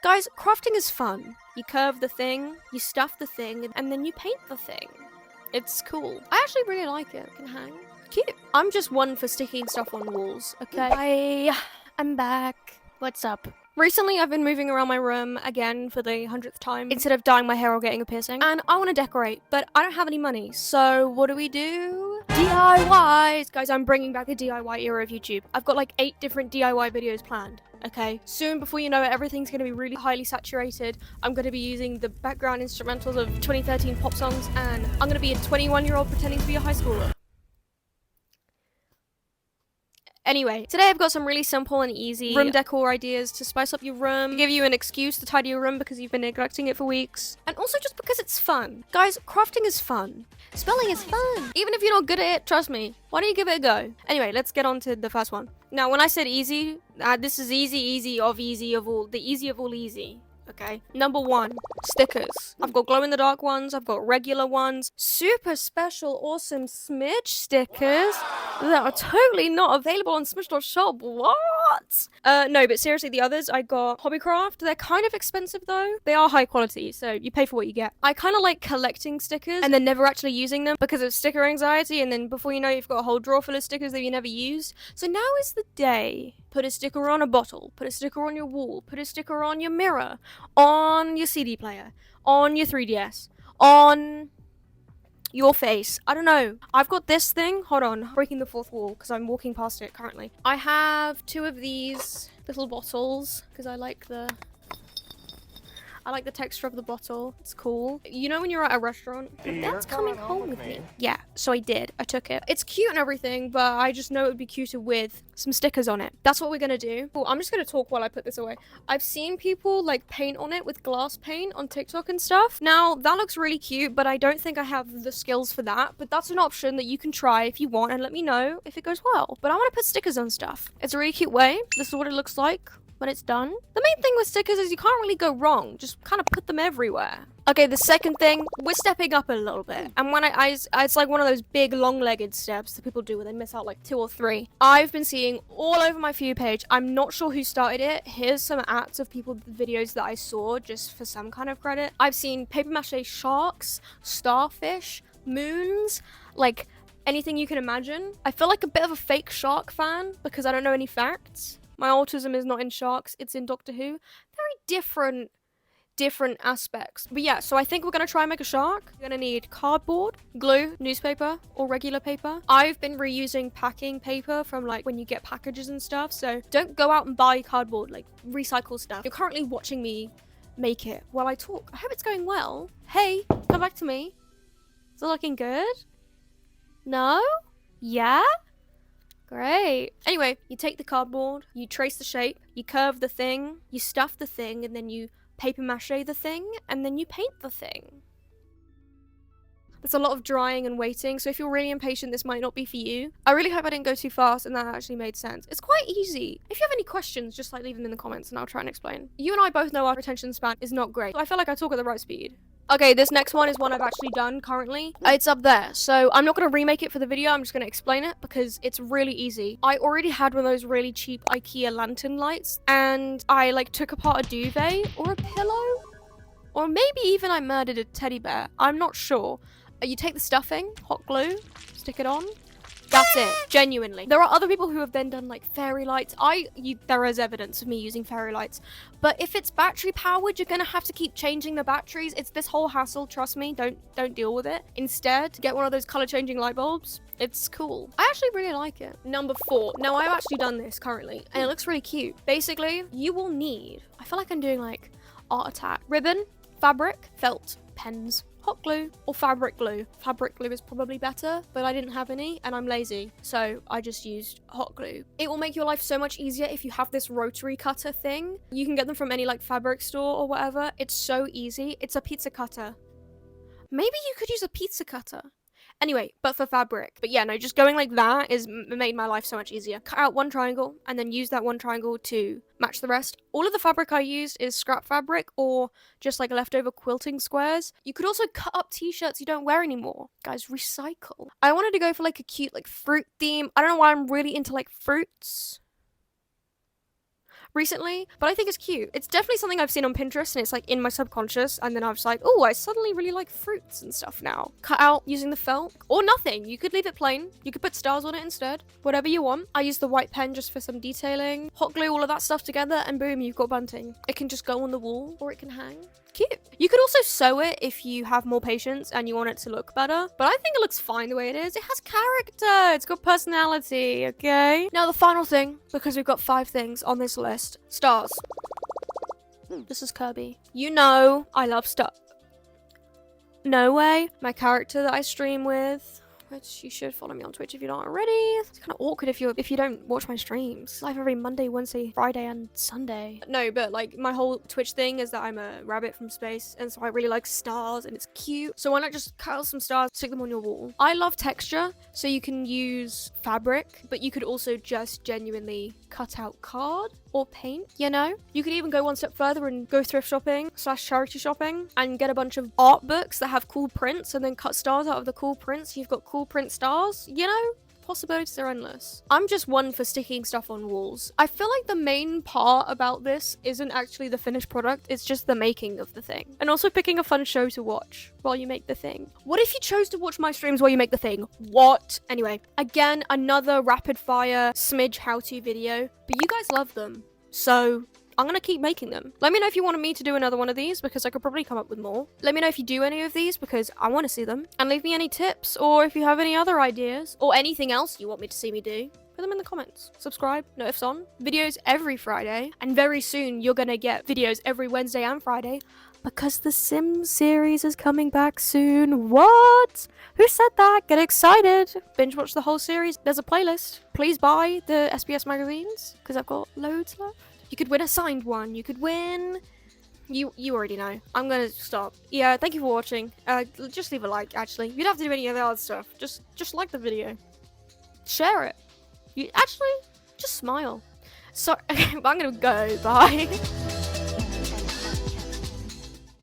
Guys, crafting is fun. You curve the thing, you stuff the thing, and then you paint the thing. It's cool. I actually really like it. It can hang. Cute. I'm just one for sticking stuff on walls, okay? I'm back. What's up? Recently, I've been moving around my room again for the 100th time instead of dyeing my hair or getting a piercing. And I want to decorate, but I don't have any money. So what do? DIYs! Guys, I'm bringing back the DIY era of YouTube. I've got like 8 different DIY videos planned. Okay, soon, before you know it, everything's going to be really highly saturated. I'm going to be using the background instrumentals of 2013 pop songs, and I'm going to be a 21-year-old pretending to be a high schooler. Anyway, today I've got some really simple and easy room decor ideas to spice up your room, to give you an excuse to tidy your room because you've been neglecting it for weeks, and also just because it's fun. Guys, crafting is fun. Spelling is fun. Even if you're not good at it, trust me, why don't you give it a go? Anyway, let's get on to the first one. Now, when I said easy, this is easy of all, the easy of all easy. Okay. Number 1, stickers. I've got glow-in-the-dark ones, I've got regular ones, super special, awesome smidge stickers that are totally not available on smidge.shop. What? No, but seriously, the others I got Hobbycraft. They're kind of expensive though. They are high quality, so you pay for what you get. I kind of like collecting stickers and then never actually using them because of sticker anxiety, and then before you know, you've got a whole drawer full of stickers that you never used. So now is the day. Put a sticker on a bottle, put a sticker on your wall, put a sticker on your mirror, on your CD player, on your 3DS, on your face. I don't know. I've got this thing. Hold on. Breaking the fourth wall because I'm walking past it currently. I have 2 of these little bottles because I like the texture of the bottle. It's cool. You know when you're at a restaurant? That's coming home with me. Yeah, so I did. I took it. It's cute and everything, but I just know it would be cuter with some stickers on it. That's what we're gonna do. Cool, I'm just gonna talk while I put this away. I've seen people like paint on it with glass paint on TikTok and stuff. Now, that looks really cute, but I don't think I have the skills for that. But that's an option that you can try if you want, and let me know if it goes well. But I want to put stickers on stuff. It's a really cute way. This is what it looks like when it's done. The main thing with stickers is you can't really go wrong. Just kind of put them everywhere. Okay, the second thing, we're stepping up a little bit. And when it's like one of those big long-legged steps that people do where they miss out like 2 or 3. I've been seeing all over my For You page. I'm not sure who started it. Here's some acts of people, videos that I saw just for some kind of credit. I've seen paper mache sharks, starfish, moons, like anything you can imagine. I feel like a bit of a fake shark fan because I don't know any facts. My autism is not in sharks, it's in Doctor Who. Very different aspects. But yeah, so I think we're gonna try and make a shark. You're gonna need cardboard, glue, newspaper, or regular paper. I've been reusing packing paper from like when you get packages and stuff, so don't go out and buy cardboard, like recycle stuff. You're currently watching me make it while I talk. I hope it's going well. Hey, come back to me. Is it looking good? No? Yeah? Great. Anyway, you take the cardboard, you trace the shape, you curve the thing, you stuff the thing, and then you paper mache the thing, and then you paint the thing. There's a lot of drying and waiting, so if you're really impatient, this might not be for you. I really hope I didn't go too fast and that actually made sense. It's quite easy. If you have any questions, just like leave them in the comments and I'll try and explain. You and I both know our attention span is not great, so I feel like I talk at the right speed. Okay, this next one is one I've actually done currently. It's up there, so I'm not going to remake it for the video, I'm just going to explain it because it's really easy. I already had one of those really cheap IKEA lantern lights, and I like took apart a duvet or a pillow, or maybe even I murdered a teddy bear. I'm not sure. You take the stuffing, hot glue, stick it on. That's it, genuinely. There are other people who have then done like fairy lights. There is evidence of me using fairy lights. But if it's battery powered, you're gonna have to keep changing the batteries. It's this whole hassle, trust me, don't deal with it. Instead, get one of those color changing light bulbs. It's cool. I actually really like it. Number 4. Now, I've actually done this currently, and it looks really cute. Basically, you will need, I feel like I'm doing like art attack. Ribbon, fabric, felt, pens, hot glue, or fabric glue. Fabric glue is probably better, but I didn't have any and I'm lazy, so I just used hot glue. It will make your life so much easier if you have this rotary cutter thing. You can get them from any like fabric store or whatever. It's so easy. It's a pizza cutter. Maybe you could use a pizza cutter. Anyway, but for fabric. But yeah, no, just going like that made my life so much easier. Cut out one triangle and then use that one triangle to match the rest. All of the fabric I used is scrap fabric or just like leftover quilting squares. You could also cut up t-shirts you don't wear anymore. Guys, recycle. I wanted to go for like a cute like fruit theme. I don't know why I'm really into like fruits. recently, but I think it's cute. It's definitely something I've seen on Pinterest, and it's like in my subconscious, and then I was like, oh, I suddenly really like fruits and stuff now. Cut out using the felt, or nothing. You could leave it plain. You could put stars on it instead. Whatever you want. I use the white pen just for some detailing. Hot glue all of that stuff together, and boom, you've got bunting. It can just go on the wall, or it can hang. Cute. You could also sew it if you have more patience and you want it to look better, but I think it looks fine the way it is. It has character. It's got personality, okay? Now the final thing, because we've got 5 things on this list. Stars. This is Kirby. You know I love stuff. No way. My character that I stream with, which you should follow me on Twitch if you're not already. It's kind of awkward if you don't watch my streams. Live every Monday, Wednesday, Friday, and Sunday. No, but like my whole Twitch thing is that I'm a rabbit from space, and so I really like stars, and it's cute. So why not just cut out some stars, stick them on your wall? I love texture, so you can use fabric, but you could also just genuinely cut out card or paint, you know? You could even go one step further and go thrift shopping / charity shopping and get a bunch of art books that have cool prints and then cut stars out of the cool prints. You've got cool print stars, you know? Possibilities are endless. I'm just one for sticking stuff on walls. I feel like the main part about this isn't actually the finished product, it's just the making of the thing. And also picking a fun show to watch while you make the thing. What if you chose to watch my streams while you make the thing? What? Anyway, again, another rapid fire smidge how-to video, but you guys love them. So I'm gonna keep making them. Let me know if you wanted me to do another one of these, because I could probably come up with more. Let me know if you do any of these, because I want to see them. And leave me any tips, or if you have any other ideas, or anything else you want me to see me do. Put them in the comments. Subscribe, notifs on. Videos every Friday. And very soon, you're gonna get videos every Wednesday and Friday, because the Sims series is coming back soon. What? Who said that? Get excited. Binge watch the whole series. There's a playlist. Please buy the SBS magazines, because I've got loads left. You could win a signed one. You could win... You already know. I'm gonna stop. Yeah, thank you for watching. Just leave a like, actually. You don't have to do any of the other stuff. Just like the video. Share it. You actually, just smile. So, I'm gonna go. Bye.